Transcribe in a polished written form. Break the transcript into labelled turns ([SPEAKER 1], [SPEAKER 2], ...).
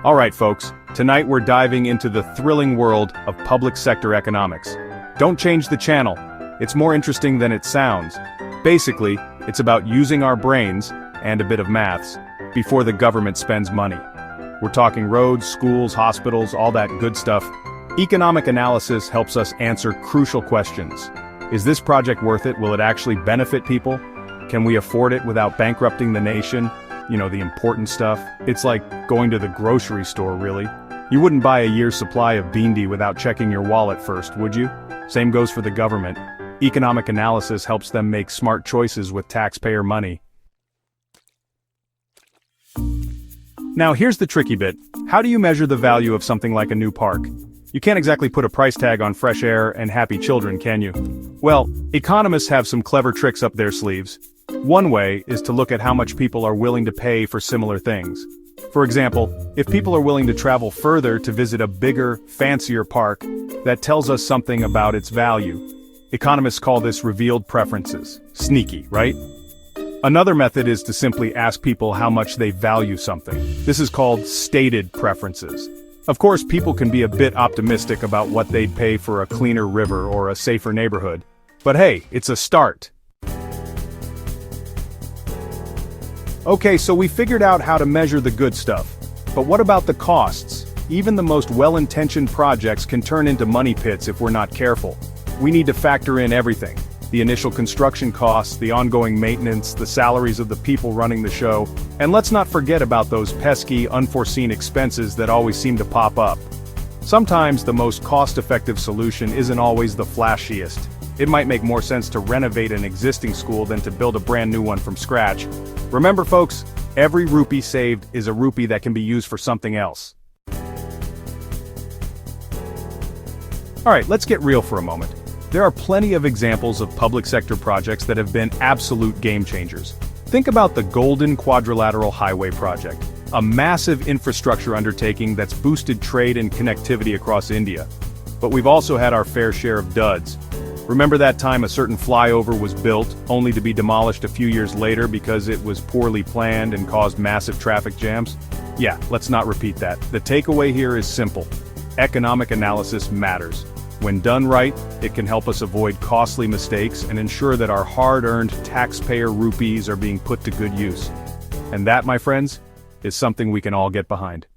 [SPEAKER 1] Alright folks, tonight we're diving into the thrilling world of public sector economics. Don't change the channel, it's more interesting than it sounds. Basically, it's about using our brains, and a bit of maths, before the government spends money. We're talking roads, schools, hospitals, all that good stuff. Economic analysis helps us answer crucial questions. Is this project worth it? Will it actually benefit people? Can we afford it without bankrupting the nation? You know, the important stuff. It's like going to the grocery store, really. You wouldn't buy a year's supply of Bindi without checking your wallet first, would you? Same goes for the government. Economic analysis helps them make smart choices with taxpayer money. Now here's the tricky bit. How do you measure the value of something like a new park? You can't exactly put a price tag on fresh air and happy children, can you? Well, economists have some clever tricks up their sleeves. One way is to look at how much people are willing to pay for similar things. For example, if people are willing to travel further to visit a bigger, fancier park, that tells us something about its value. Economists call this revealed preferences. Sneaky, right? Another method is to simply ask people how much they value something. This is called stated preferences. Of course, people can be a bit optimistic about what they'd pay for a cleaner river or a safer neighborhood. But hey, it's a start. Okay, so we figured out how to measure the good stuff. But what about the costs? Even the most well-intentioned projects can turn into money pits if we're not careful. We need to factor in everything. The initial construction costs, the ongoing maintenance, the salaries of the people running the show, and let's not forget about those pesky, unforeseen expenses that always seem to pop up. Sometimes the most cost-effective solution isn't always the flashiest. It might make more sense to renovate an existing school than to build a brand new one from scratch. Remember folks, every rupee saved is a rupee that can be used for something else. Alright, let's get real for a moment. There are plenty of examples of public sector projects that have been absolute game changers. Think about the Golden Quadrilateral Highway project, a massive infrastructure undertaking that's boosted trade and connectivity across India. But we've also had our fair share of duds. Remember that time a certain flyover was built, only to be demolished a few years later because it was poorly planned and caused massive traffic jams? Yeah, let's not repeat that. The takeaway here is simple. Economic analysis matters. When done right, it can help us avoid costly mistakes and ensure that our hard-earned taxpayer rupees are being put to good use. And that, my friends, is something we can all get behind.